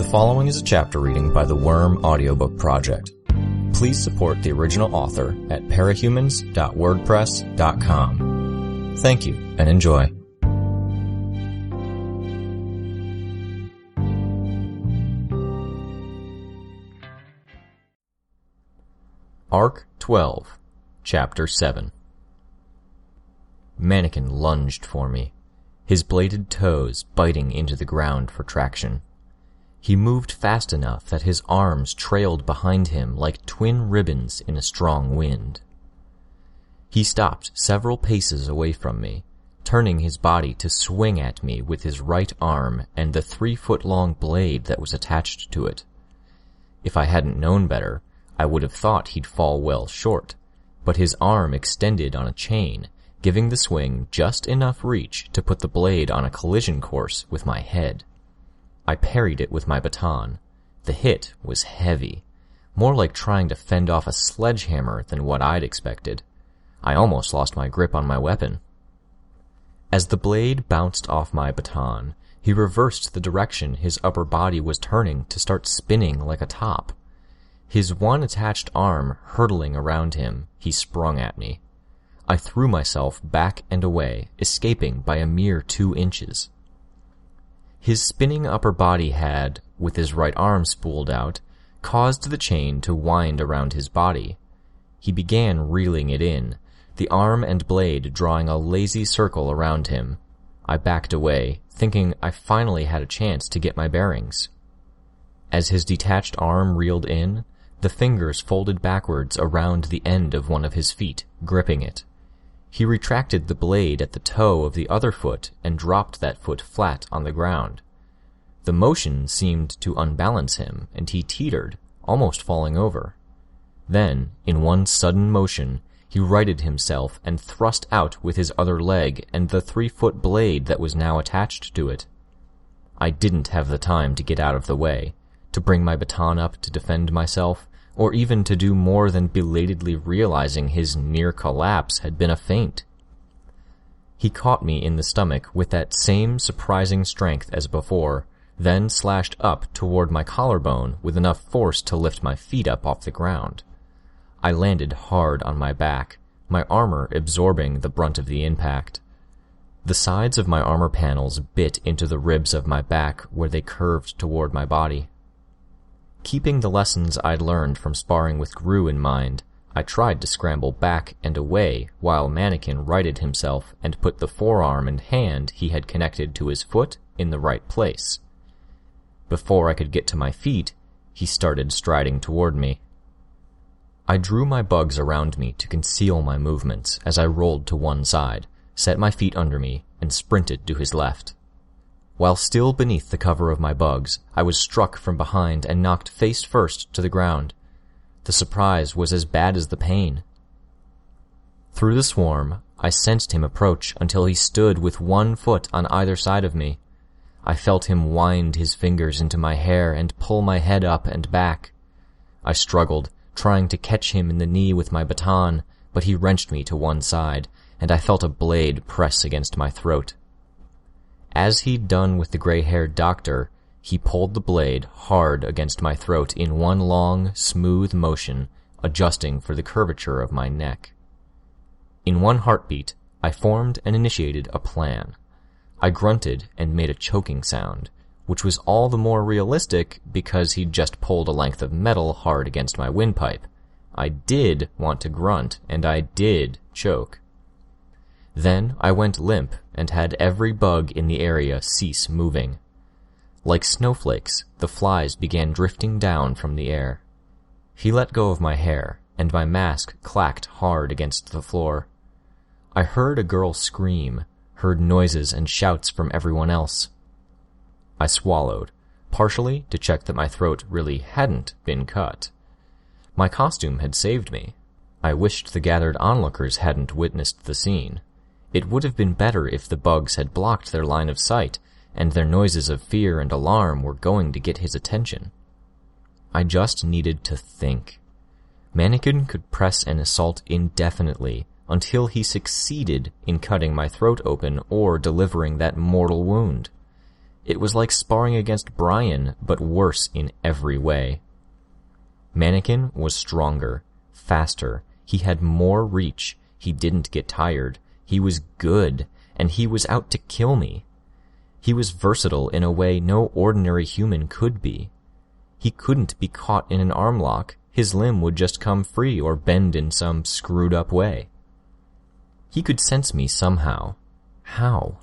following is a chapter reading by the Worm Audiobook Project. Please support the original author at parahumans.wordpress.com. Thank you and enjoy. Arc 12, Chapter 7. Mannequin lunged for me, his bladed toes biting into the ground for traction. He moved fast enough that his arms trailed behind him like twin ribbons in a strong wind. He stopped several paces away from me, turning his body to swing at me with his right arm and the 3-foot-long blade that was attached to it. If I hadn't known better, I would have thought he'd fall well short, but his arm extended on a chain, giving the swing just enough reach to put the blade on a collision course with my head. I parried it with my baton. The hit was heavy, more like trying to fend off a sledgehammer than what I'd expected. I almost lost my grip on my weapon. As the blade bounced off my baton, he reversed the direction his upper body was turning to start spinning like a top. His one attached arm hurtling around him, he sprung at me. I threw myself back and away, escaping by a mere 2 inches. His spinning upper body had, with his right arm spooled out, caused the chain to wind around his body. He began reeling it in, the arm and blade drawing a lazy circle around him. I backed away, thinking I finally had a chance to get my bearings. As his detached arm reeled in, the fingers folded backwards around the end of one of his feet, gripping it. He retracted the blade at the toe of the other foot and dropped that foot flat on the ground. The motion seemed to unbalance him, and he teetered, almost falling over. Then, in one sudden motion, he righted himself and thrust out with his other leg and the 3-foot blade that was now attached to it. I didn't have the time to get out of the way, to bring my baton up to defend myself, or even to do more than belatedly realizing his near collapse had been a feint. He caught me in the stomach with that same surprising strength as before, then slashed up toward my collarbone with enough force to lift my feet up off the ground. I landed hard on my back, my armor absorbing the brunt of the impact. The sides of my armor panels bit into the ribs of my back where they curved toward my body. Keeping the lessons I'd learned from sparring with Gru in mind, I tried to scramble back and away while Mannequin righted himself and put the forearm and hand he had connected to his foot in the right place. Before I could get to my feet, he started striding toward me. I drew my bugs around me to conceal my movements as I rolled to one side, set my feet under me, and sprinted to his left. While still beneath the cover of my bugs, I was struck from behind and knocked face first to the ground. The surprise was as bad as the pain. Through the swarm, I sensed him approach until he stood with one foot on either side of me. I felt him wind his fingers into my hair and pull my head up and back. I struggled, trying to catch him in the knee with my baton, but he wrenched me to one side, and I felt a blade press against my throat. As he'd done with the gray-haired doctor, he pulled the blade hard against my throat in one long, smooth motion, adjusting for the curvature of my neck. In one heartbeat, I formed and initiated a plan. I grunted and made a choking sound, which was all the more realistic because he'd just pulled a length of metal hard against my windpipe. I did want to grunt, and I did choke. Then I went limp and had every bug in the area cease moving. Like snowflakes, the flies began drifting down from the air. He let go of my hair, and my mask clacked hard against the floor. I heard a girl scream, heard noises and shouts from everyone else. I swallowed, partially to check that my throat really hadn't been cut. My costume had saved me. I wished the gathered onlookers hadn't witnessed the scene. It would have been better if the bugs had blocked their line of sight, and their noises of fear and alarm were going to get his attention. I just needed to think. Mannequin could press an assault indefinitely until he succeeded in cutting my throat open or delivering that mortal wound. It was like sparring against Brian, but worse in every way. Mannequin was stronger, faster, he had more reach, he didn't get tired, he was good, and he was out to kill me. He was versatile in a way no ordinary human could be. He couldn't be caught in an arm lock, his limb would just come free or bend in some screwed up way. He could sense me somehow. How?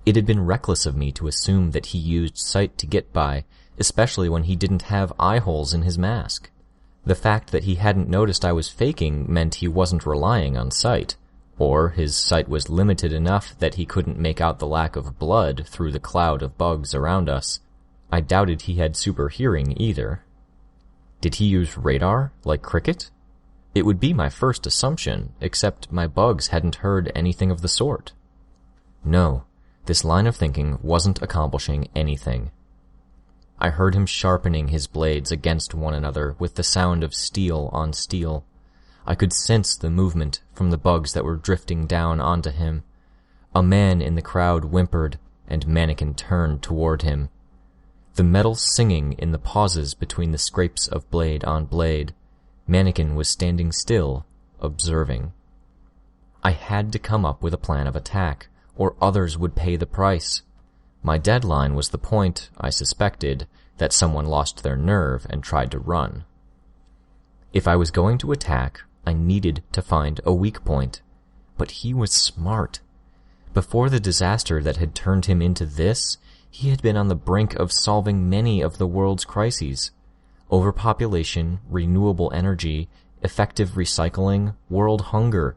It had been reckless of me to assume that he used sight to get by, especially when he didn't have eye holes in his mask. The fact that he hadn't noticed I was faking meant he wasn't relying on sight, or his sight was limited enough that he couldn't make out the lack of blood through the cloud of bugs around us. I doubted he had super hearing either. Did he use radar, like Cricket? It would be my first assumption, except my bugs hadn't heard anything of the sort. No, this line of thinking wasn't accomplishing anything. I heard him sharpening his blades against one another with the sound of steel on steel. I could sense the movement from the bugs that were drifting down onto him. A man in the crowd whimpered, and Mannequin turned toward him. The metal singing in the pauses between the scrapes of blade on blade. Mannequin was standing still, observing. I had to come up with a plan of attack, or others would pay the price. My deadline was the point, I suspected, that someone lost their nerve and tried to run. If I was going to attack, I needed to find a weak point. But he was smart. Before the disaster that had turned him into this, he had been on the brink of solving many of the world's crises. Overpopulation, renewable energy, effective recycling, world hunger.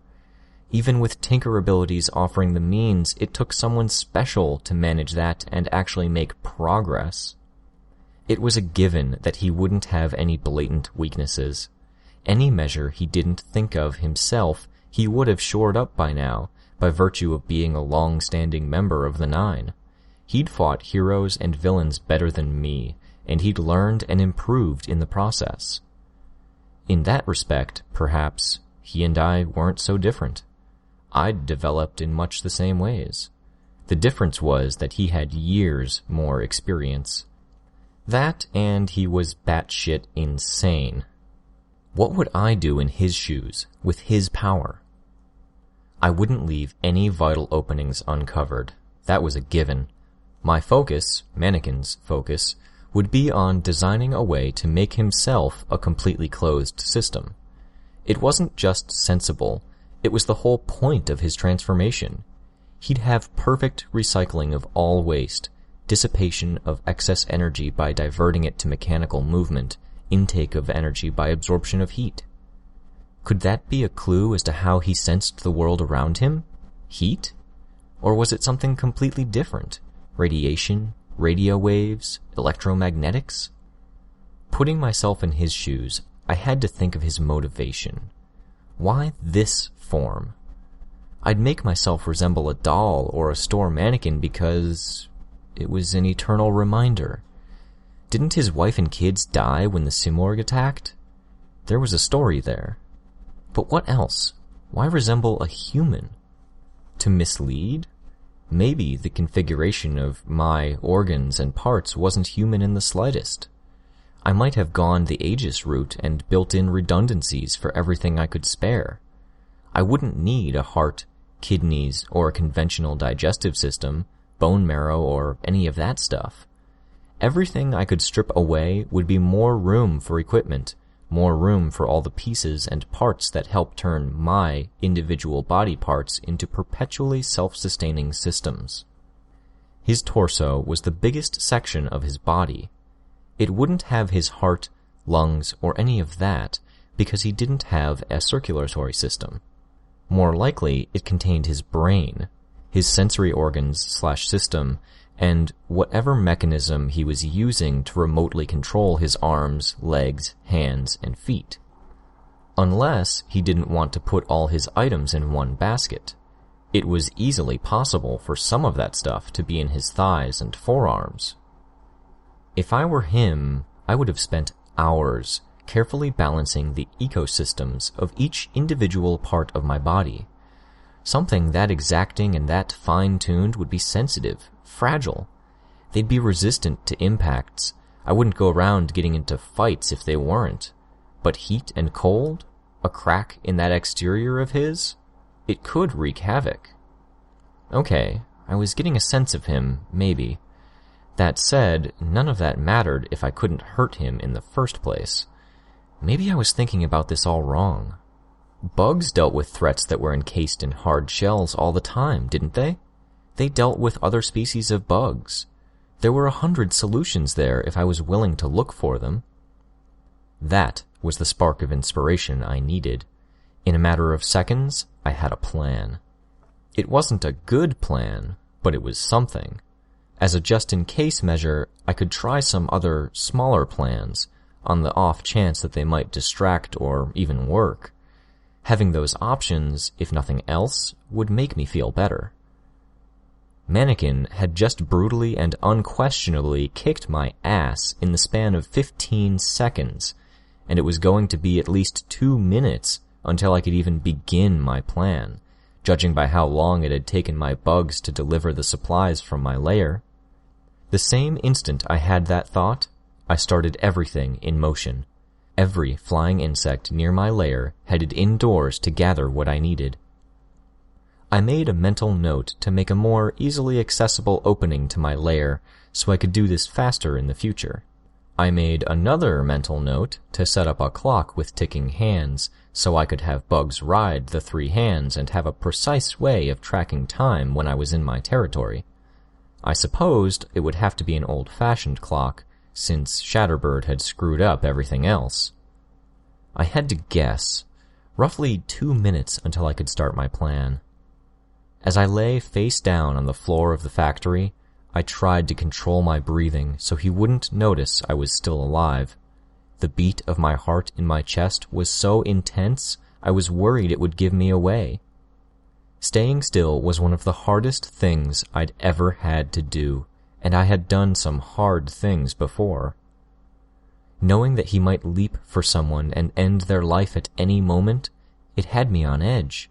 Even with tinker abilities offering the means, it took someone special to manage that and actually make progress. It was a given that he wouldn't have any blatant weaknesses. Any measure he didn't think of himself, he would have shored up by now, by virtue of being a long-standing member of the Nine. He'd fought heroes and villains better than me, and he'd learned and improved in the process. In that respect, perhaps, he and I weren't so different. I'd developed in much the same ways. The difference was that he had years more experience. That, and he was batshit insane. What would I do in his shoes, with his power? I wouldn't leave any vital openings uncovered. That was a given. My focus, Mannequin's focus, would be on designing a way to make himself a completely closed system. It wasn't just sensible, it was the whole point of his transformation. He'd have perfect recycling of all waste, dissipation of excess energy by diverting it to mechanical movement, intake of energy by absorption of heat. Could that be a clue as to how he sensed the world around him? Heat? Or was it something completely different? Radiation? Radio waves? Electromagnetics? Putting myself in his shoes, I had to think of his motivation. Why this form? I'd make myself resemble a doll or a store mannequin because it was an eternal reminder. Didn't his wife and kids die when the Simorg attacked? There was a story there. But what else? Why resemble a human? To mislead? Maybe the configuration of my organs and parts wasn't human in the slightest. I might have gone the Aegis route and built in redundancies for everything I could spare. I wouldn't need a heart, kidneys, or a conventional digestive system, bone marrow, or any of that stuff. Everything I could strip away would be more room for equipment, more room for all the pieces and parts that help turn my individual body parts into perpetually self-sustaining systems. His torso was the biggest section of his body. It wouldn't have his heart, lungs, or any of that because he didn't have a circulatory system. More likely, it contained his brain, his sensory organs/system, and whatever mechanism he was using to remotely control his arms, legs, hands, and feet. Unless he didn't want to put all his items in one basket. It was easily possible for some of that stuff to be in his thighs and forearms. If I were him, I would have spent hours carefully balancing the ecosystems of each individual part of my body. Something that exacting and that fine-tuned would be sensitive, fragile. They'd be resistant to impacts. I wouldn't go around getting into fights if they weren't. But heat and cold? A crack in that exterior of his? It could wreak havoc. Okay, I was getting a sense of him, maybe. That said, none of that mattered if I couldn't hurt him in the first place. Maybe I was thinking about this all wrong. Bugs dealt with threats that were encased in hard shells all the time, didn't they? They dealt with other species of bugs. There were 100 solutions there if I was willing to look for them. That was the spark of inspiration I needed. In a matter of seconds, I had a plan. It wasn't a good plan, but it was something. As a just-in-case measure, I could try some other, smaller plans, on the off chance that they might distract or even work. Having those options, if nothing else, would make me feel better. Mannequin had just brutally and unquestionably kicked my ass in the span of 15 seconds, and it was going to be at least 2 minutes until I could even begin my plan, judging by how long it had taken my bugs to deliver the supplies from my lair. The same instant I had that thought, I started everything in motion. Every flying insect near my lair headed indoors to gather what I needed. I made a mental note to make a more easily accessible opening to my lair so I could do this faster in the future. I made another mental note to set up a clock with ticking hands so I could have bugs ride the 3 hands and have a precise way of tracking time when I was in my territory. I supposed it would have to be an old-fashioned clock, since Shatterbird had screwed up everything else. I had to guess, roughly 2 minutes until I could start my plan. As I lay face down on the floor of the factory, I tried to control my breathing so he wouldn't notice I was still alive. The beat of my heart in my chest was so intense, I was worried it would give me away. Staying still was one of the hardest things I'd ever had to do, and I had done some hard things before. Knowing that he might leap for someone and end their life at any moment, it had me on edge.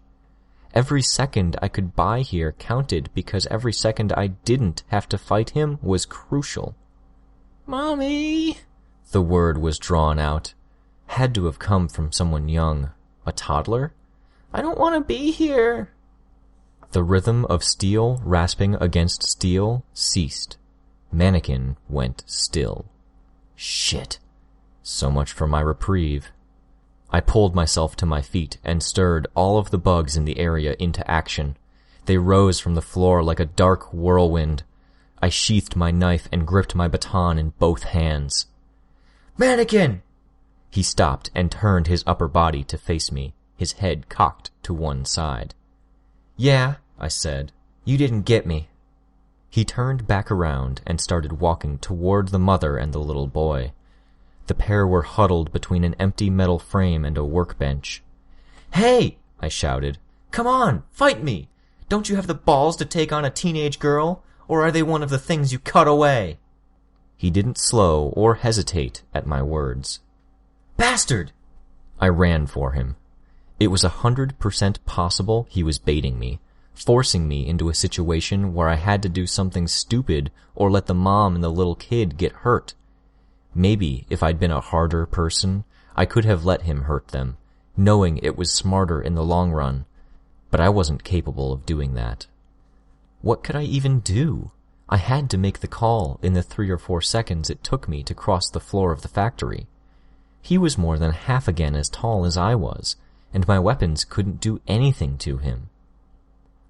Every second I could buy here counted because every second I didn't have to fight him was crucial. "Mommy!" The word was drawn out. Had to have come from someone young. A toddler? "I don't want to be here." The rhythm of steel rasping against steel ceased. Mannequin went still. Shit. So much for my reprieve. I pulled myself to my feet and stirred all of the bugs in the area into action. They rose from the floor like a dark whirlwind. I sheathed my knife and gripped my baton in both hands. "Mannequin!" He stopped and turned his upper body to face me, his head cocked to one side. "Yeah," I said. "You didn't get me." He turned back around and started walking toward the mother and the little boy. The pair were huddled between an empty metal frame and a workbench. "Hey!" I shouted. "Come on, fight me! Don't you have the balls to take on a teenage girl, or are they one of the things you cut away?" He didn't slow or hesitate at my words. "Bastard!" I ran for him. It was 100% possible he was baiting me, forcing me into a situation where I had to do something stupid or let the mom and the little kid get hurt. Maybe if I'd been a harder person, I could have let him hurt them, knowing it was smarter in the long run, but I wasn't capable of doing that. What could I even do? I had to make the call in the 3 or 4 seconds it took me to cross the floor of the factory. He was more than half again as tall as I was, and my weapons couldn't do anything to him.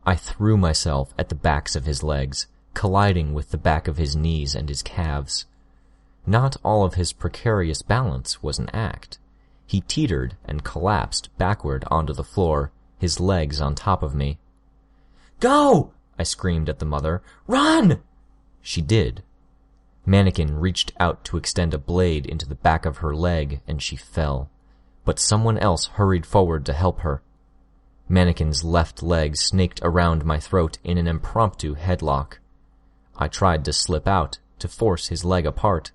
I threw myself at the backs of his legs, colliding with the back of his knees and his calves. Not all of his precarious balance was an act. He teetered and collapsed backward onto the floor, his legs on top of me. "Go!" I screamed at the mother. "Run!" She did. Mannequin reached out to extend a blade into the back of her leg, and she fell. But someone else hurried forward to help her. Mannequin's left leg snaked around my throat in an impromptu headlock. I tried to slip out to force his leg apart.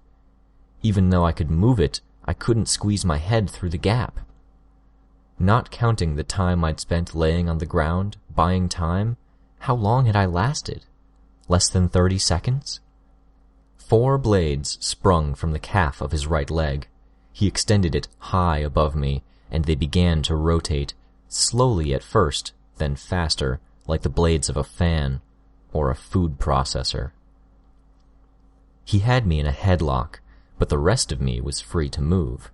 Even though I could move it, I couldn't squeeze my head through the gap. Not counting the time I'd spent laying on the ground, buying time, how long had I lasted? Less than 30 seconds? 4 blades sprung from the calf of his right leg. He extended it high above me, and they began to rotate, slowly at first, then faster, like the blades of a fan or a food processor. He had me in a headlock, but the rest of me was free to move.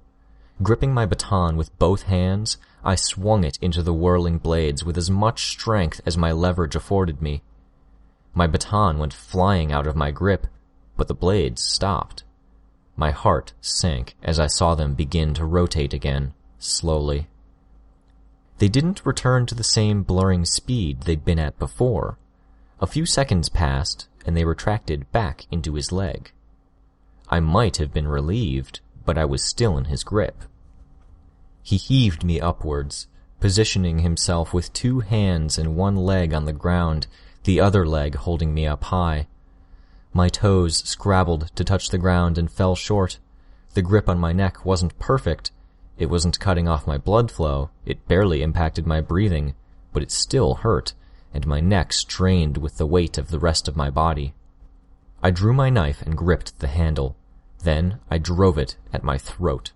Gripping my baton with both hands, I swung it into the whirling blades with as much strength as my leverage afforded me. My baton went flying out of my grip, but the blades stopped. My heart sank as I saw them begin to rotate again, slowly. They didn't return to the same blurring speed they'd been at before. A few seconds passed, and they retracted back into his leg. I might have been relieved, but I was still in his grip. He heaved me upwards, positioning himself with 2 hands and 1 leg on the ground, the other leg holding me up high. My toes scrabbled to touch the ground and fell short. The grip on my neck wasn't perfect. It wasn't cutting off my blood flow. It barely impacted my breathing, but it still hurt, and my neck strained with the weight of the rest of my body. I drew my knife and gripped the handle. Then I drove it at my throat.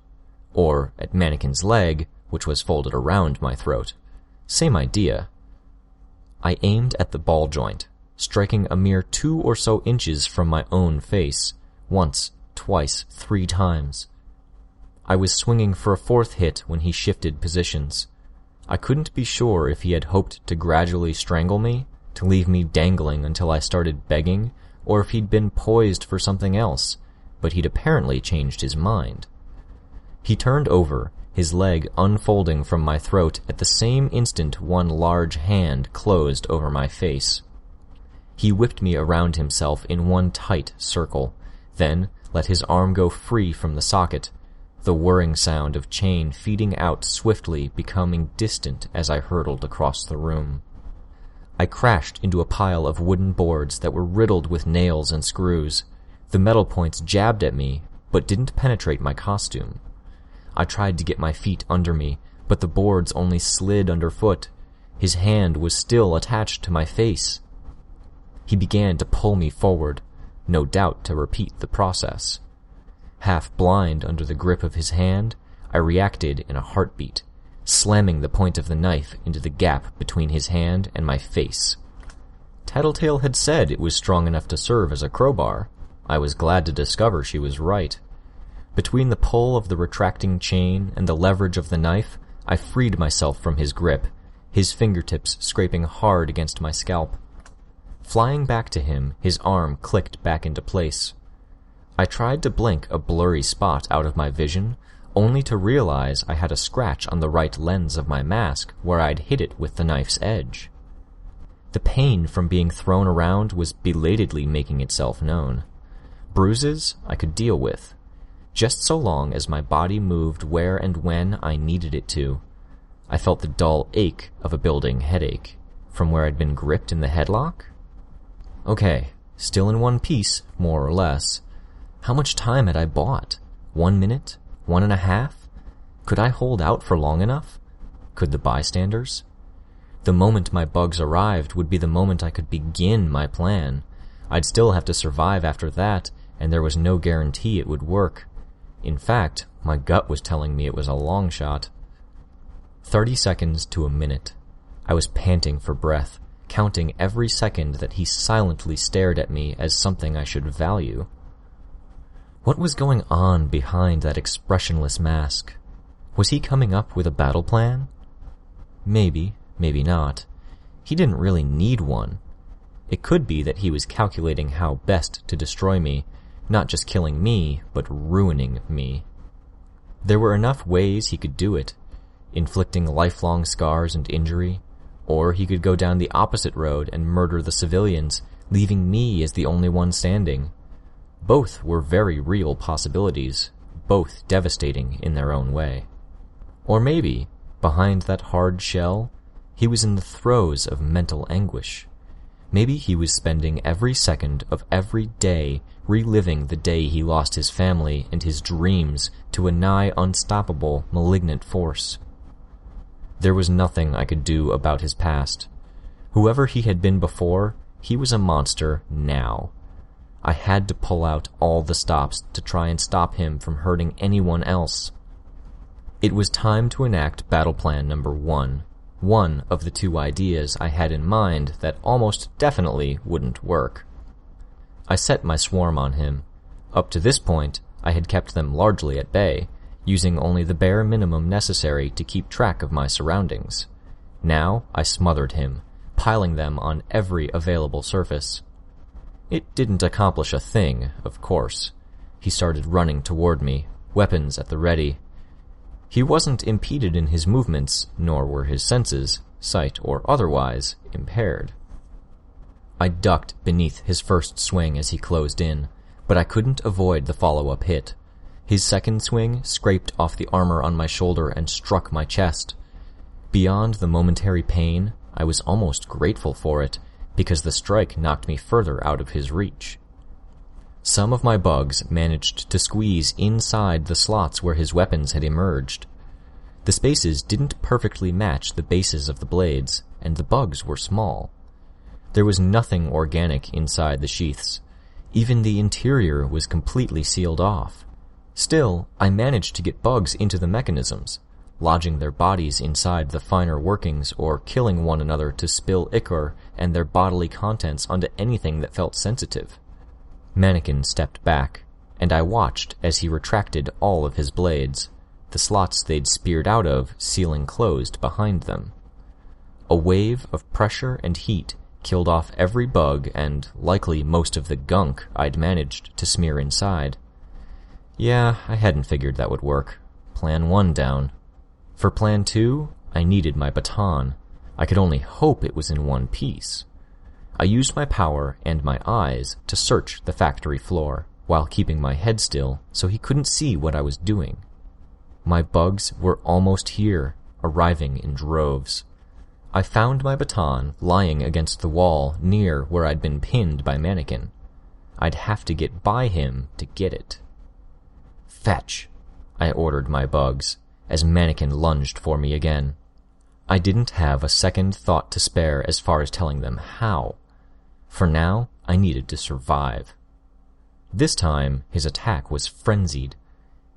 Or at Mannequin's leg, which was folded around my throat. Same idea. I aimed at the ball joint, striking a mere 2 or so inches from my own face, once, twice, 3 times. I was swinging for a 4th hit when he shifted positions. I couldn't be sure if he had hoped to gradually strangle me, to leave me dangling until I started begging, or if he'd been poised for something else, but he'd apparently changed his mind. He turned over, his leg unfolding from my throat at the same instant 1 large hand closed over my face. He whipped me around himself in 1 tight circle, then let his arm go free from the socket, the whirring sound of chain feeding out swiftly becoming distant as I hurtled across the room. I crashed into a pile of wooden boards that were riddled with nails and screws. The metal points jabbed at me, but didn't penetrate my costume. I tried to get my feet under me, but the boards only slid underfoot. His hand was still attached to my face. He began to pull me forward, no doubt to repeat the process. Half blind under the grip of his hand, I reacted in a heartbeat, slamming the point of the knife into the gap between his hand and my face. Tattletale had said it was strong enough to serve as a crowbar. I was glad to discover she was right. Between the pull of the retracting chain and the leverage of the knife, I freed myself from his grip, his fingertips scraping hard against my scalp. Flying back to him, his arm clicked back into place. I tried to blink a blurry spot out of my vision, only to realize I had a scratch on the right lens of my mask where I'd hit it with the knife's edge. The pain from being thrown around was belatedly making itself known. Bruises I could deal with, just so long as my body moved where and when I needed it to. I felt the dull ache of a building headache, from where I'd been gripped in the headlock. Okay, still in one piece, more or less. How much time had I bought? 1 minute? 1.5? Could I hold out for long enough? Could the bystanders? The moment my bugs arrived would be the moment I could begin my plan. I'd still have to survive after that, and there was no guarantee it would work. In fact, my gut was telling me it was a long shot. 30 seconds to a minute. I was panting for breath, counting every second that he silently stared at me as something I should value. What was going on behind that expressionless mask? Was he coming up with a battle plan? Maybe, maybe not. He didn't really need one. It could be that he was calculating how best to destroy me, not just killing me, but ruining me. There were enough ways he could do it, inflicting lifelong scars and injury, or he could go down the opposite road and murder the civilians, leaving me as the only one standing. Both were very real possibilities, both devastating in their own way. Or maybe, behind that hard shell, he was in the throes of mental anguish. Maybe he was spending every second of every day reliving the day he lost his family and his dreams to a nigh unstoppable, malignant force. There was nothing I could do about his past. Whoever he had been before, he was a monster now. I had to pull out all the stops to try and stop him from hurting anyone else. It was time to enact battle plan number 1, one of the 2 ideas I had in mind that almost definitely wouldn't work. I set my swarm on him. Up to this point, I had kept them largely at bay, using only the bare minimum necessary to keep track of my surroundings. Now I smothered him, piling them on every available surface. It didn't accomplish a thing, of course. He started running toward me, weapons at the ready. He wasn't impeded in his movements, nor were his senses, sight or otherwise, impaired. I ducked beneath his first swing as he closed in, but I couldn't avoid the follow-up hit. His second swing scraped off the armor on my shoulder and struck my chest. Beyond the momentary pain, I was almost grateful for it, because the strike knocked me further out of his reach. Some of my bugs managed to squeeze inside the slots where his weapons had emerged. The spaces didn't perfectly match the bases of the blades, and the bugs were small. There was nothing organic inside the sheaths. Even the interior was completely sealed off. Still, I managed to get bugs into the mechanisms, lodging their bodies inside the finer workings or killing one another to spill ichor and their bodily contents onto anything that felt sensitive. Mannequin stepped back, and I watched as he retracted all of his blades, the slots they'd speared out of sealing closed behind them. A wave of pressure and heat killed off every bug and likely most of the gunk I'd managed to smear inside. Yeah, I hadn't figured that would work. Plan 1 down. For Plan 2, I needed my baton. I could only hope it was in one piece. I used my power and my eyes to search the factory floor, while keeping my head still so he couldn't see what I was doing. My bugs were almost here, arriving in droves. I found my baton lying against the wall near where I'd been pinned by Mannequin. I'd have to get by him to get it. "Fetch," I ordered my bugs, as Mannequin lunged for me again. I didn't have a second thought to spare as far as telling them how. For now, I needed to survive. This time, his attack was frenzied.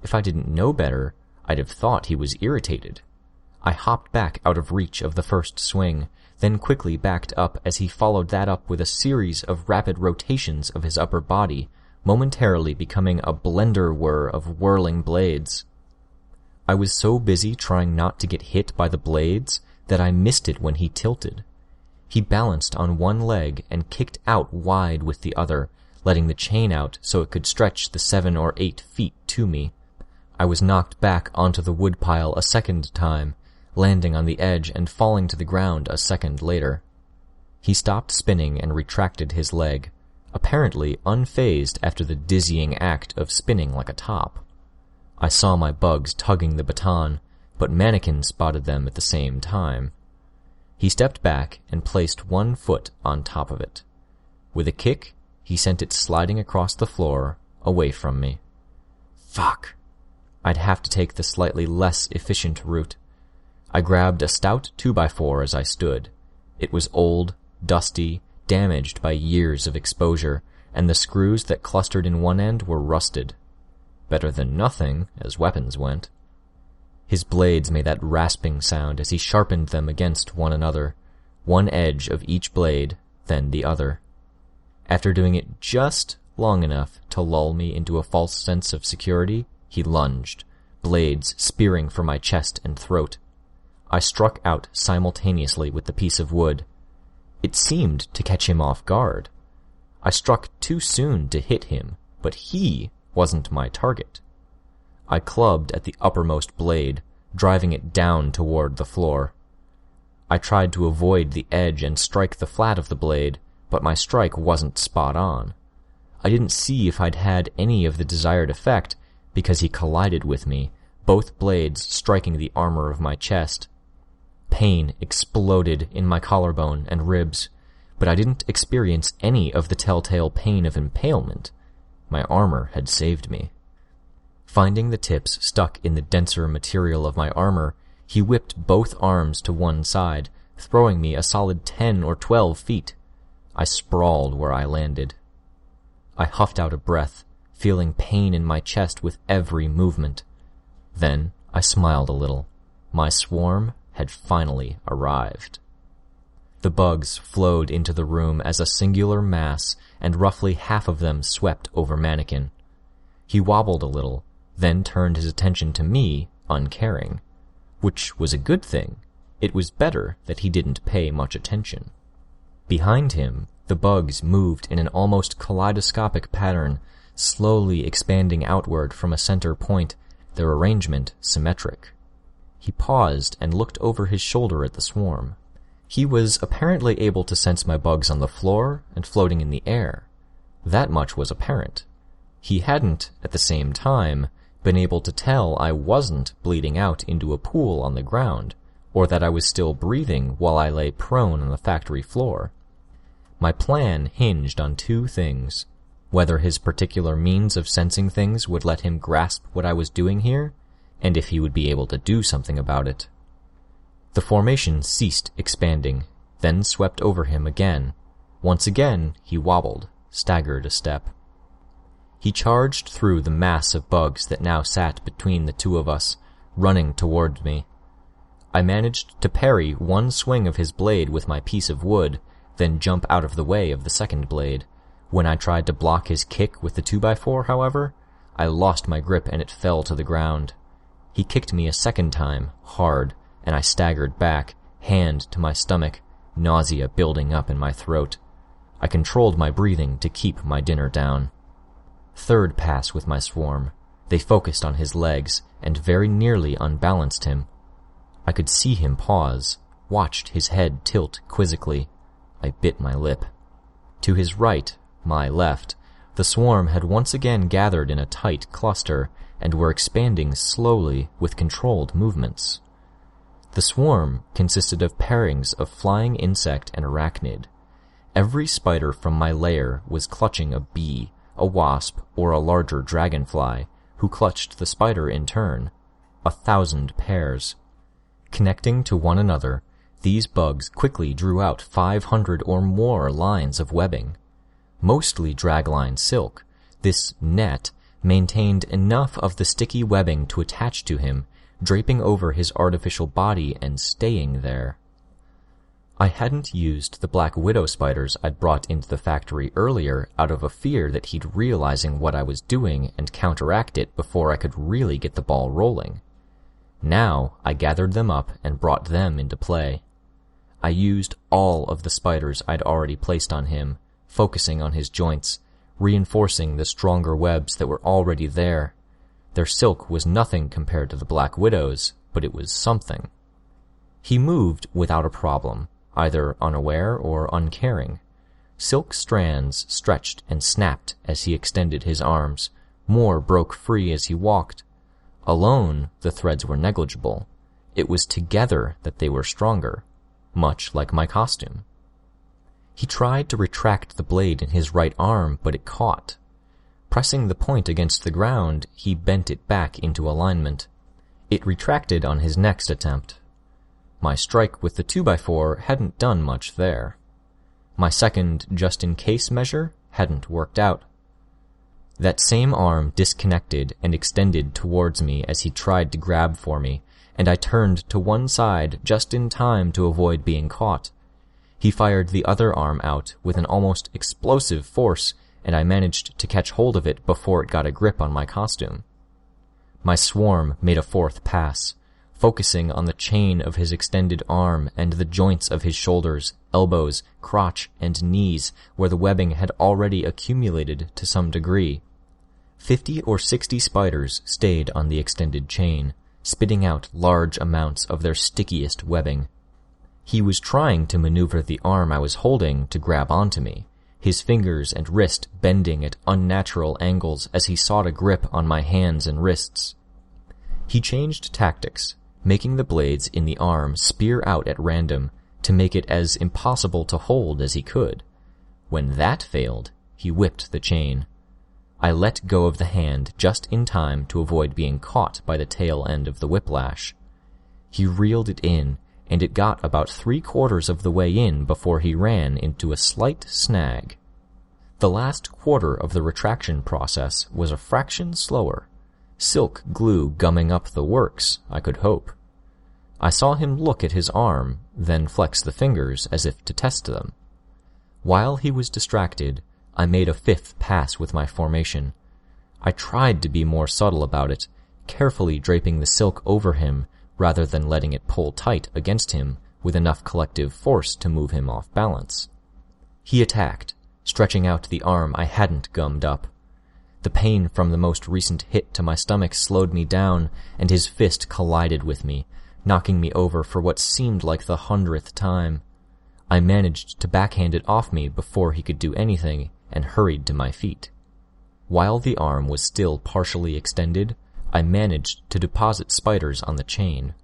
If I didn't know better, I'd have thought he was irritated. I hopped back out of reach of the first swing, then quickly backed up as he followed that up with a series of rapid rotations of his upper body, momentarily becoming a blender whir of whirling blades. I was so busy trying not to get hit by the blades that I missed it when he tilted. He balanced on one leg and kicked out wide with the other, letting the chain out so it could stretch the 7 or 8 feet to me. I was knocked back onto the woodpile a second time, landing on the edge and falling to the ground a second later. He stopped spinning and retracted his leg, apparently unfazed after the dizzying act of spinning like a top. I saw my bugs tugging the baton, but Mannequin spotted them at the same time. He stepped back and placed one foot on top of it. With a kick, he sent it sliding across the floor, away from me. Fuck. I'd have to take the slightly less efficient route. I grabbed a stout 2x4 as I stood. It was old, dusty, damaged by years of exposure, and the screws that clustered in one end were rusted. Better than nothing, as weapons went. His blades made that rasping sound as he sharpened them against one another, one edge of each blade, then the other. After doing it just long enough to lull me into a false sense of security, he lunged, blades spearing for my chest and throat. I struck out simultaneously with the piece of wood. It seemed to catch him off guard. I struck too soon to hit him, but he wasn't my target. I clubbed at the uppermost blade, driving it down toward the floor. I tried to avoid the edge and strike the flat of the blade, but my strike wasn't spot on. I didn't see if I'd had any of the desired effect, because he collided with me, both blades striking the armor of my chest. Pain exploded in my collarbone and ribs, but I didn't experience any of the telltale pain of impalement. My armor had saved me. Finding the tips stuck in the denser material of my armor, he whipped both arms to one side, throwing me a solid 10 or 12 feet. I sprawled where I landed. I huffed out a breath, feeling pain in my chest with every movement. Then I smiled a little. My swarm had finally arrived. The bugs flowed into the room as a singular mass, and roughly half of them swept over Mannequin. He wobbled a little, then turned his attention to me, uncaring. Which was a good thing. It was better that he didn't pay much attention. Behind him, the bugs moved in an almost kaleidoscopic pattern, slowly expanding outward from a center point, their arrangement symmetric. He paused and looked over his shoulder at the swarm. He was apparently able to sense my bugs on the floor and floating in the air. That much was apparent. He hadn't, at the same time, been able to tell I wasn't bleeding out into a pool on the ground, or that I was still breathing while I lay prone on the factory floor. My plan hinged on two things: whether his particular means of sensing things would let him grasp what I was doing here, and if he would be able to do something about it. The formation ceased expanding, then swept over him again. Once again, he wobbled, staggered a step. He charged through the mass of bugs that now sat between the two of us, running toward me. I managed to parry one swing of his blade with my piece of wood, then jump out of the way of the second blade. When I tried to block his kick with the 2x4, however, I lost my grip and it fell to the ground. He kicked me a second time, hard, and I staggered back, hand to my stomach, nausea building up in my throat. I controlled my breathing to keep my dinner down. Third pass with my swarm. They focused on his legs, and very nearly unbalanced him. I could see him pause, watched his head tilt quizzically. I bit my lip. To his right, my left, the swarm had once again gathered in a tight cluster, and were expanding slowly with controlled movements. The swarm consisted of pairings of flying insect and arachnid. Every spider from my lair was clutching a bee, a wasp, or a larger dragonfly, who clutched the spider in turn. 1,000 pairs. Connecting to one another, these bugs quickly drew out 500 or more lines of webbing. Mostly dragline silk, this net maintained enough of the sticky webbing to attach to him, draping over his artificial body and staying there. I hadn't used the black widow spiders I'd brought into the factory earlier out of a fear that he'd realizing what I was doing and counteract it before I could really get the ball rolling. Now I gathered them up and brought them into play. I used all of the spiders I'd already placed on him, focusing on his joints, reinforcing the stronger webs that were already there. Their silk was nothing compared to the black widow's, but it was something. He moved without a problem, either unaware or uncaring. Silk strands stretched and snapped as he extended his arms. More broke free as he walked. Alone, the threads were negligible. It was together that they were stronger, much like my costume. He tried to retract the blade in his right arm, but it caught. Pressing the point against the ground, he bent it back into alignment. It retracted on his next attempt. My strike with the 2x4 hadn't done much there. My second just-in-case measure hadn't worked out. That same arm disconnected and extended towards me as he tried to grab for me, and I turned to one side just in time to avoid being caught. He fired the other arm out with an almost explosive force, and I managed to catch hold of it before it got a grip on my costume. My swarm made a fourth pass, focusing on the chain of his extended arm and the joints of his shoulders, elbows, crotch, and knees, where the webbing had already accumulated to some degree. 50 or 60 spiders stayed on the extended chain, spitting out large amounts of their stickiest webbing. He was trying to maneuver the arm I was holding to grab onto me, his fingers and wrist bending at unnatural angles as he sought a grip on my hands and wrists. He changed tactics, making the blades in the arm spear out at random to make it as impossible to hold as he could. When that failed, he whipped the chain. I let go of the hand just in time to avoid being caught by the tail end of the whiplash. He reeled it in, and it got about 3/4 of the way in before he ran into a slight snag. The last quarter of the retraction process was a fraction slower. Silk glue gumming up the works, I could hope. I saw him look at his arm, then flex the fingers as if to test them. While he was distracted, I made a fifth pass with my formation. I tried to be more subtle about it, carefully draping the silk over him rather than letting it pull tight against him with enough collective force to move him off balance. He attacked, stretching out the arm I hadn't gummed up. The pain from the most recent hit to my stomach slowed me down, and his fist collided with me, knocking me over for what seemed like the 100th time. I managed to backhand it off me before he could do anything, and hurried to my feet. While the arm was still partially extended, I managed to deposit spiders on the chain.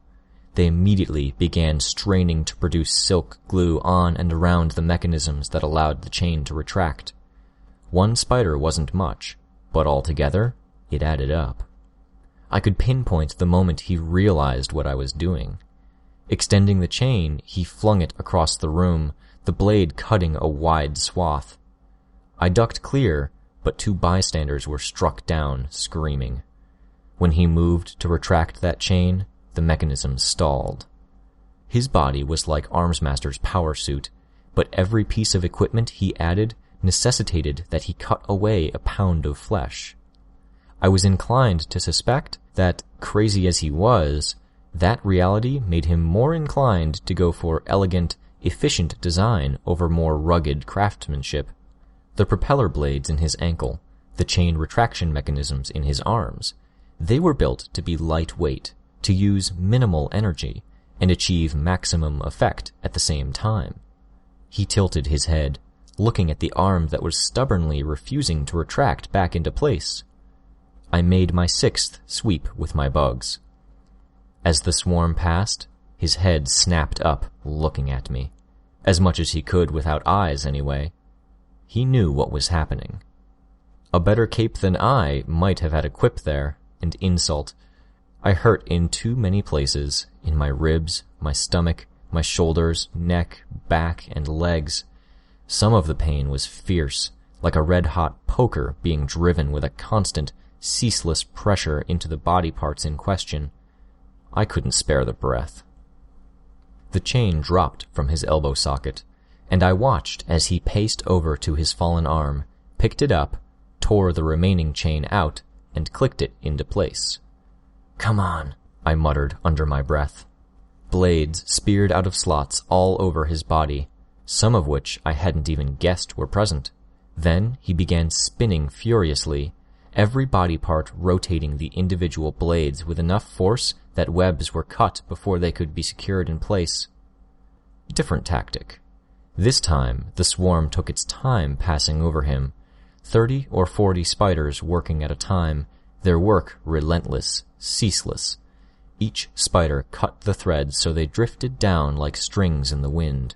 They immediately began straining to produce silk glue on and around the mechanisms that allowed the chain to retract. One spider wasn't much, but altogether, it added up. I could pinpoint the moment he realized what I was doing. Extending the chain, he flung it across the room, the blade cutting a wide swath. I ducked clear, but 2 bystanders were struck down, screaming. When he moved to retract that chain, the mechanism stalled. His body was like Armsmaster's power suit, but every piece of equipment he added necessitated that he cut away a pound of flesh. I was inclined to suspect that, crazy as he was, that reality made him more inclined to go for elegant, efficient design over more rugged craftsmanship. The propeller blades in his ankle, the chain retraction mechanisms in his arms, they were built to be lightweight, to use minimal energy, and achieve maximum effect at the same time. He tilted his head, looking at the arm that was stubbornly refusing to retract back into place. I made my 6th sweep with my bugs. As the swarm passed, his head snapped up, looking at me. As much as he could without eyes, anyway. He knew what was happening. A better cape than I might have had a quip there, and insult. I hurt in too many places, in my ribs, my stomach, my shoulders, neck, back, and legs. Some of the pain was fierce, like a red-hot poker being driven with a constant, ceaseless pressure into the body parts in question. I couldn't spare the breath. The chain dropped from his elbow socket, and I watched as he paced over to his fallen arm, picked it up, tore the remaining chain out, and clicked it into place. "Come on," I muttered under my breath. Blades speared out of slots all over his body, some of which I hadn't even guessed were present. Then he began spinning furiously, every body part rotating the individual blades with enough force that webs were cut before they could be secured in place. Different tactic. This time, the swarm took its time passing over him, 30 or 40 spiders working at a time, their work relentless, ceaseless. Each spider cut the threads so they drifted down like strings in the wind.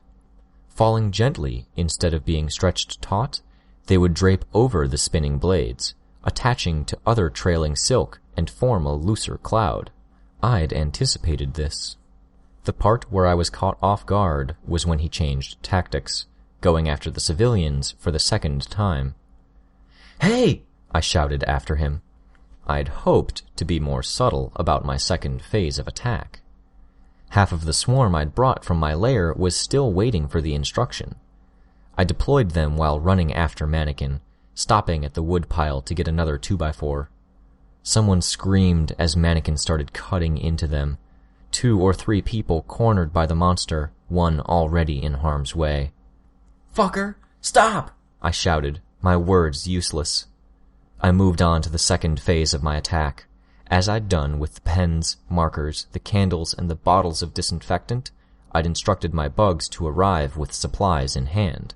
Falling gently instead of being stretched taut, they would drape over the spinning blades, attaching to other trailing silk and form a looser cloud. I'd anticipated this. The part where I was caught off guard was when he changed tactics, going after the civilians for the 2nd time. "Hey!" I shouted after him. I'd hoped to be more subtle about my 2nd phase of attack. Half of the swarm I'd brought from my lair was still waiting for the instruction. I deployed them while running after Mannequin, stopping at the woodpile to get another 2x4. Someone screamed as Mannequin started cutting into them. 2 or 3 people cornered by the monster, one already in harm's way. "Fucker, stop!" I shouted, my words useless. I moved on to the 2nd phase of my attack. As I'd done with the pens, markers, the candles, and the bottles of disinfectant, I'd instructed my bugs to arrive with supplies in hand.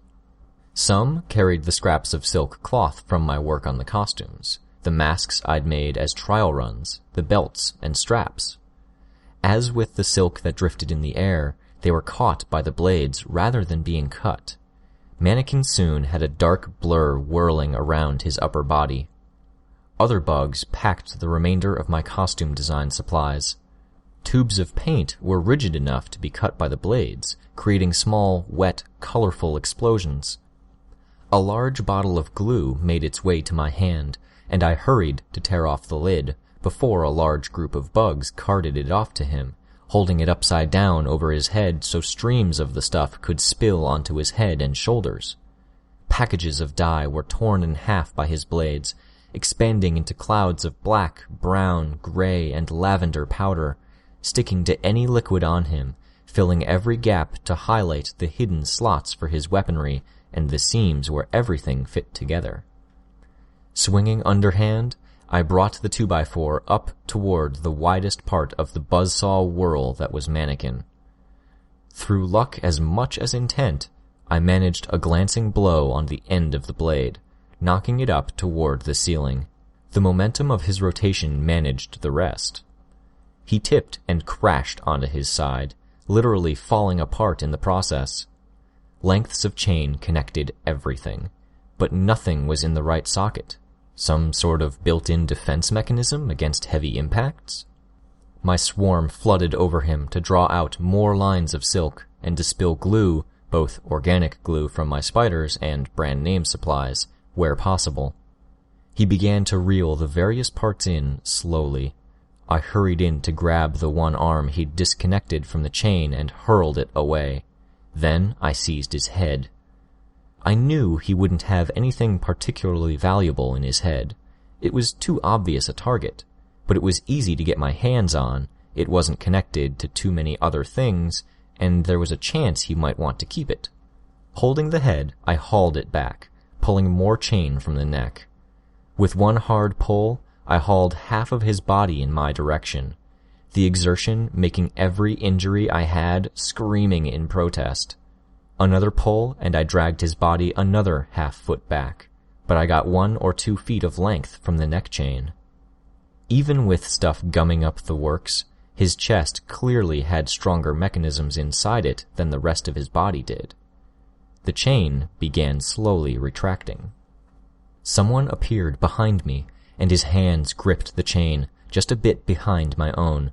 Some carried the scraps of silk cloth from my work on the costumes, the masks I'd made as trial runs, the belts and straps. As with the silk that drifted in the air, they were caught by the blades rather than being cut. Mannequin soon had a dark blur whirling around his upper body. Other bugs packed the remainder of my costume design supplies. Tubes of paint were rigid enough to be cut by the blades, creating small, wet, colorful explosions. A large bottle of glue made its way to my hand, and I hurried to tear off the lid before a large group of bugs carted it off to him, holding it upside down over his head so streams of the stuff could spill onto his head and shoulders. Packages of dye were torn in half by his blades, expanding into clouds of black, brown, gray, and lavender powder, sticking to any liquid on him, filling every gap to highlight the hidden slots for his weaponry and the seams where everything fit together. Swinging underhand, I brought the 2x4 up toward the widest part of the buzzsaw whirl that was Mannequin. Through luck as much as intent, I managed a glancing blow on the end of the blade, knocking it up toward the ceiling. The momentum of his rotation managed the rest. He tipped and crashed onto his side, literally falling apart in the process. Lengths of chain connected everything, but nothing was in the right socket. Some sort of built-in defense mechanism against heavy impacts? My swarm flooded over him to draw out more lines of silk and to spill glue, both organic glue from my spiders and brand-name supplies, where possible. He began to reel the various parts in slowly. I hurried in to grab the one arm he'd disconnected from the chain and hurled it away. Then I seized his head. I knew he wouldn't have anything particularly valuable in his head. It was too obvious a target, but it was easy to get my hands on, it wasn't connected to too many other things, and there was a chance he might want to keep it. Holding the head, I hauled it back, pulling more chain from the neck. With one hard pull, I hauled half of his body in my direction, the exertion making every injury I had screaming in protest. Another pull, and I dragged his body another half-foot back, but I got 1 or 2 feet of length from the neck chain. Even with stuff gumming up the works, his chest clearly had stronger mechanisms inside it than the rest of his body did. The chain began slowly retracting. Someone appeared behind me, and his hands gripped the chain, just a bit behind my own.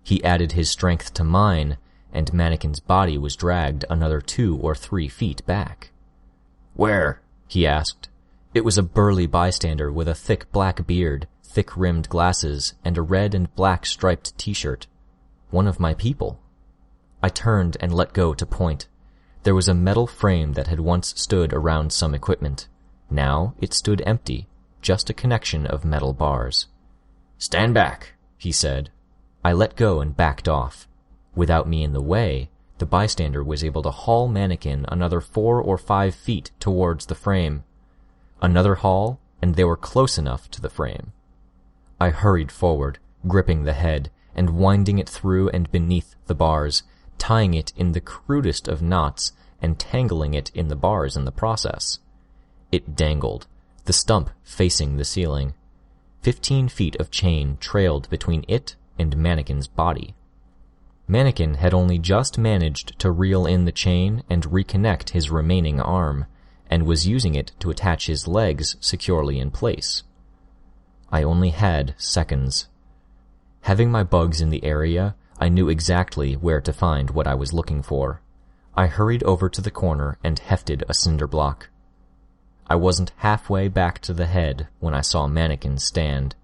He added his strength to mine, and Mannequin's body was dragged another 2 or 3 feet back. "Where?" he asked. It was a burly bystander with a thick black beard, thick-rimmed glasses, and a red and black striped t-shirt. One of my people. I turned and let go to point. There was a metal frame that had once stood around some equipment. Now it stood empty, just a connection of metal bars. "Stand back," he said. I let go and backed off. Without me in the way, the bystander was able to haul Mannequin another 4 or 5 feet towards the frame. Another haul, and they were close enough to the frame. I hurried forward, gripping the head, and winding it through and beneath the bars, tying it in the crudest of knots and tangling it in the bars in the process. It dangled, the stump facing the ceiling. 15 feet of chain trailed between it and Mannequin's body. Mannequin had only just managed to reel in the chain and reconnect his remaining arm, and was using it to attach his legs securely in place. I only had seconds. Having my bugs in the area, I knew exactly where to find what I was looking for. I hurried over to the corner and hefted a cinder block. I wasn't halfway back to the head when I saw Mannequin stand.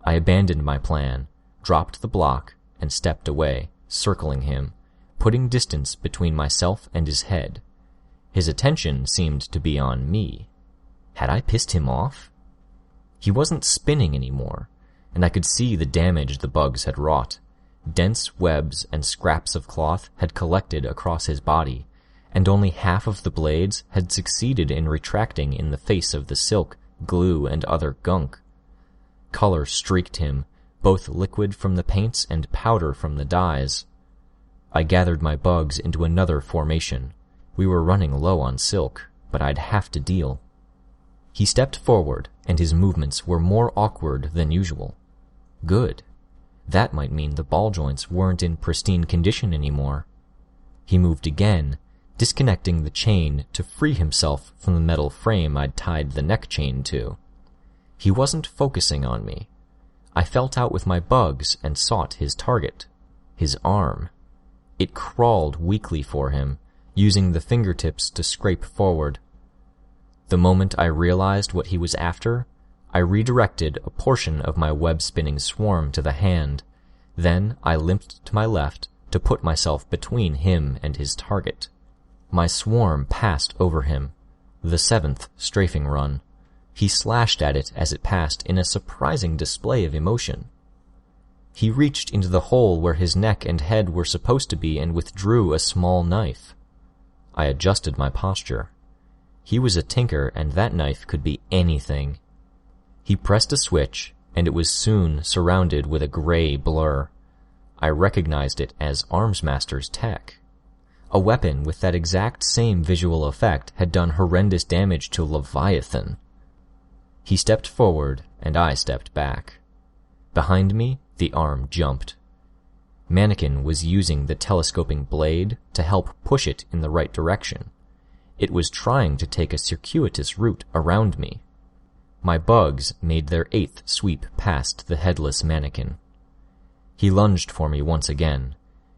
I abandoned my plan, dropped the block, and stepped away, circling him, putting distance between myself and his head. His attention seemed to be on me. Had I pissed him off? He wasn't spinning anymore, and I could see the damage the bugs had wrought. Dense webs and scraps of cloth had collected across his body, and only half of the blades had succeeded in retracting in the face of the silk, glue, and other gunk. Color streaked him, both liquid from the paints and powder from the dyes. I gathered my bugs into another formation. We were running low on silk, but I'd have to deal. He stepped forward, and his movements were more awkward than usual. Good. That might mean the ball joints weren't in pristine condition anymore. He moved again, disconnecting the chain to free himself from the metal frame I'd tied the neck chain to. He wasn't focusing on me. I felt out with my bugs and sought his target, his arm. It crawled weakly for him, using the fingertips to scrape forward. The moment I realized what he was after, I redirected a portion of my web-spinning swarm to the hand. Then I limped to my left to put myself between him and his target. My swarm passed over him, the 7th strafing run. He slashed at it as it passed in a surprising display of emotion. He reached into the hole where his neck and head were supposed to be and withdrew a small knife. I adjusted my posture. He was a tinker, and that knife could be anything. He pressed a switch, and it was soon surrounded with a gray blur. I recognized it as Armsmaster's tech. A weapon with that exact same visual effect had done horrendous damage to Leviathan. He stepped forward, and I stepped back. Behind me, the arm jumped. Mannequin was using the telescoping blade to help push it in the right direction. It was trying to take a circuitous route around me. My bugs made their 8th sweep past the headless mannequin. He lunged for me once again.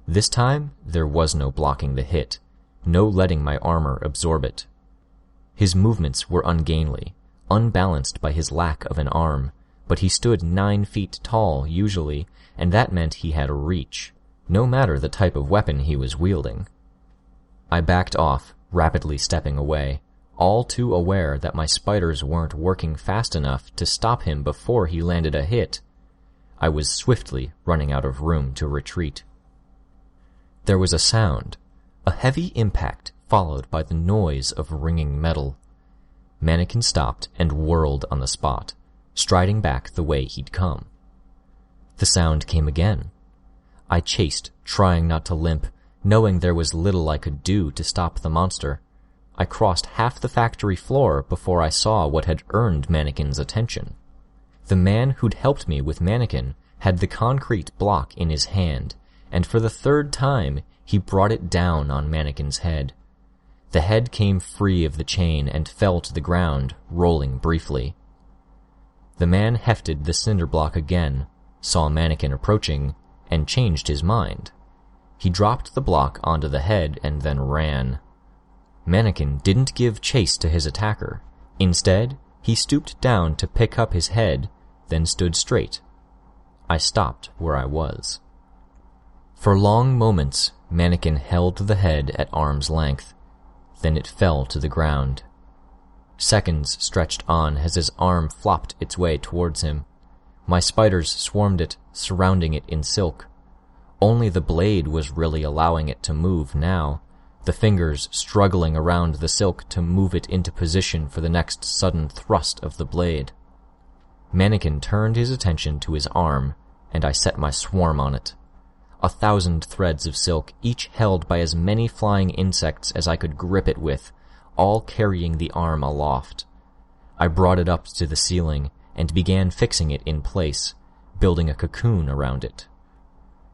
This time, there was no blocking the hit, no letting my armor absorb it. His movements were ungainly, unbalanced by his lack of an arm, but he stood 9 feet tall usually, and that meant he had a reach, no matter the type of weapon he was wielding. I backed off, rapidly stepping away, all too aware that my spiders weren't working fast enough to stop him before he landed a hit. I was swiftly running out of room to retreat. There was a sound, a heavy impact followed by the noise of ringing metal. Mannequin stopped and whirled on the spot, striding back the way he'd come. The sound came again. I chased, trying not to limp, knowing there was little I could do to stop the monster. I crossed half the factory floor before I saw what had earned Mannequin's attention. The man who'd helped me with Mannequin had the concrete block in his hand, and for the 3rd time he brought it down on Mannequin's head. The head came free of the chain and fell to the ground, rolling briefly. The man hefted the cinder block again, saw Mannequin approaching, and changed his mind. He dropped the block onto the head and then ran. Mannequin didn't give chase to his attacker. Instead, he stooped down to pick up his head, then stood straight. I stopped where I was. For long moments, Mannequin held the head at arm's length. Then it fell to the ground. Seconds stretched on as his arm flopped its way towards him. My spiders swarmed it, surrounding it in silk. Only the blade was really allowing it to move now, the fingers struggling around the silk to move it into position for the next sudden thrust of the blade. Mannequin turned his attention to his arm, and I set my swarm on it. 1,000 threads of silk, each held by as many flying insects as I could grip it with, all carrying the arm aloft. I brought it up to the ceiling and began fixing it in place, building a cocoon around it.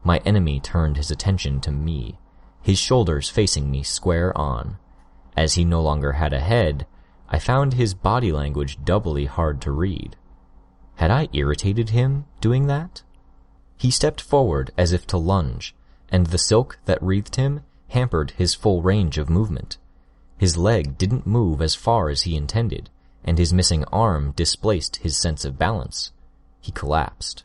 My enemy turned his attention to me, his shoulders facing me square on. As he no longer had a head, I found his body language doubly hard to read. Had I irritated him doing that? He stepped forward as if to lunge, and the silk that wreathed him hampered his full range of movement. His leg didn't move as far as he intended, and his missing arm displaced his sense of balance. He collapsed.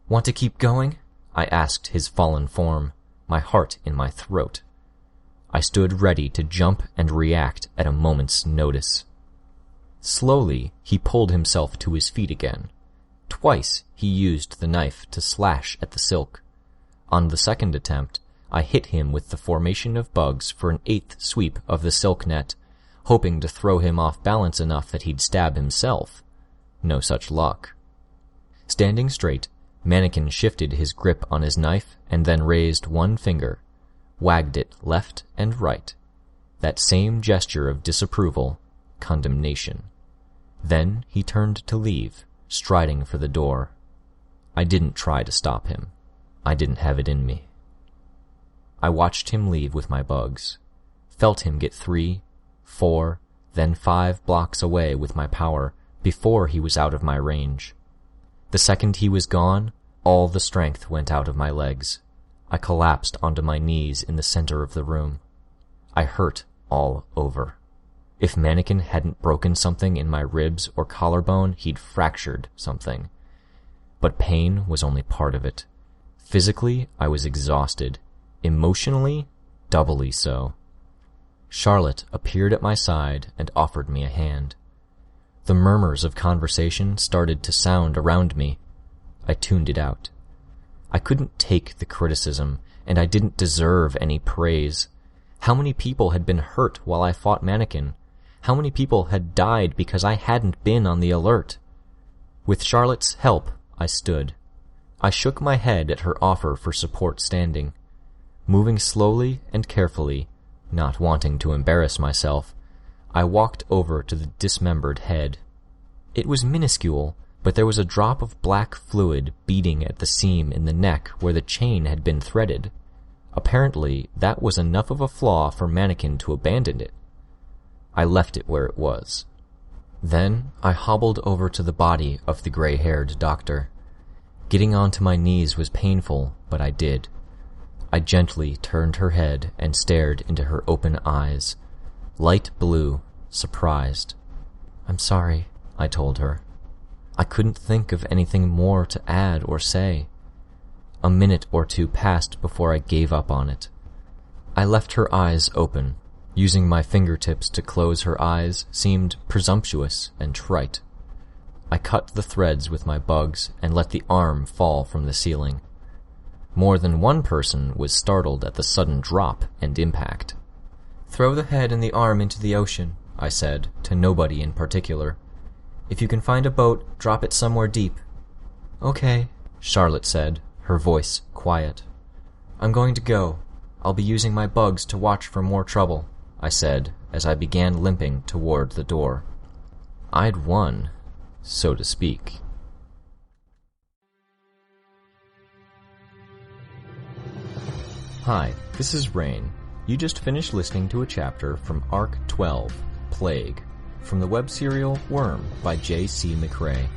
"Want to keep going?" I asked his fallen form, my heart in my throat. I stood ready to jump and react at a moment's notice. Slowly, he pulled himself to his feet again. Twice he used the knife to slash at the silk. On the second attempt, I hit him with the formation of bugs for an 8th sweep of the silk net, hoping to throw him off balance enough that he'd stab himself. No such luck. Standing straight, Mannequin shifted his grip on his knife and then raised one finger, wagged it left and right. That same gesture of disapproval, condemnation. Then he turned to leave, striding for the door. I didn't try to stop him. I didn't have it in me. I watched him leave with my bugs, felt him get 3, 4, then 5 blocks away with my power before he was out of my range. The second he was gone, all the strength went out of my legs. I collapsed onto my knees in the center of the room. I hurt all over. If Mannequin hadn't broken something in my ribs or collarbone, he'd fractured something. But pain was only part of it. Physically, I was exhausted. Emotionally, doubly so. Charlotte appeared at my side and offered me a hand. The murmurs of conversation started to sound around me. I tuned it out. I couldn't take the criticism, and I didn't deserve any praise. How many people had been hurt while I fought Mannequin? How many people had died because I hadn't been on the alert? With Charlotte's help, I stood. I shook my head at her offer for support standing. Moving slowly and carefully, not wanting to embarrass myself, I walked over to the dismembered head. It was minuscule, but there was a drop of black fluid beating at the seam in the neck where the chain had been threaded. Apparently, that was enough of a flaw for Mannequin to abandon it. I left it where it was. Then I hobbled over to the body of the gray-haired doctor. Getting onto my knees was painful, but I did. I gently turned her head and stared into her open eyes. Light blue, surprised. "I'm sorry," I told her. I couldn't think of anything more to add or say. A minute or two passed before I gave up on it. I left her eyes open. Using my fingertips to close her eyes seemed presumptuous and trite. I cut the threads with my bugs and let the arm fall from the ceiling. More than one person was startled at the sudden drop and impact. "Throw the head and the arm into the ocean," I said, to nobody in particular. "If you can find a boat, drop it somewhere deep." "Okay," Charlotte said, her voice quiet. "I'm going to go. I'll be using my bugs to watch for more trouble," I said as I began limping toward the door. I'd won, so to speak. Hi, this is Rein. You just finished listening to a chapter from Arc 12, Plague, from the web serial Worm by J.C. McCrae.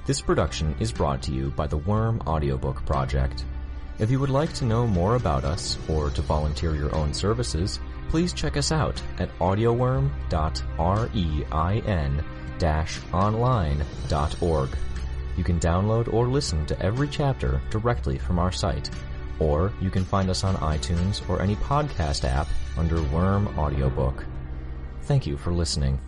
This production is brought to you by the Worm Audiobook Project. If you would like to know more about us or to volunteer your own services, please check us out at audioworm.rein-online.org. You can download or listen to every chapter directly from our site, or you can find us on iTunes or any podcast app under Worm Audiobook. Thank you for listening.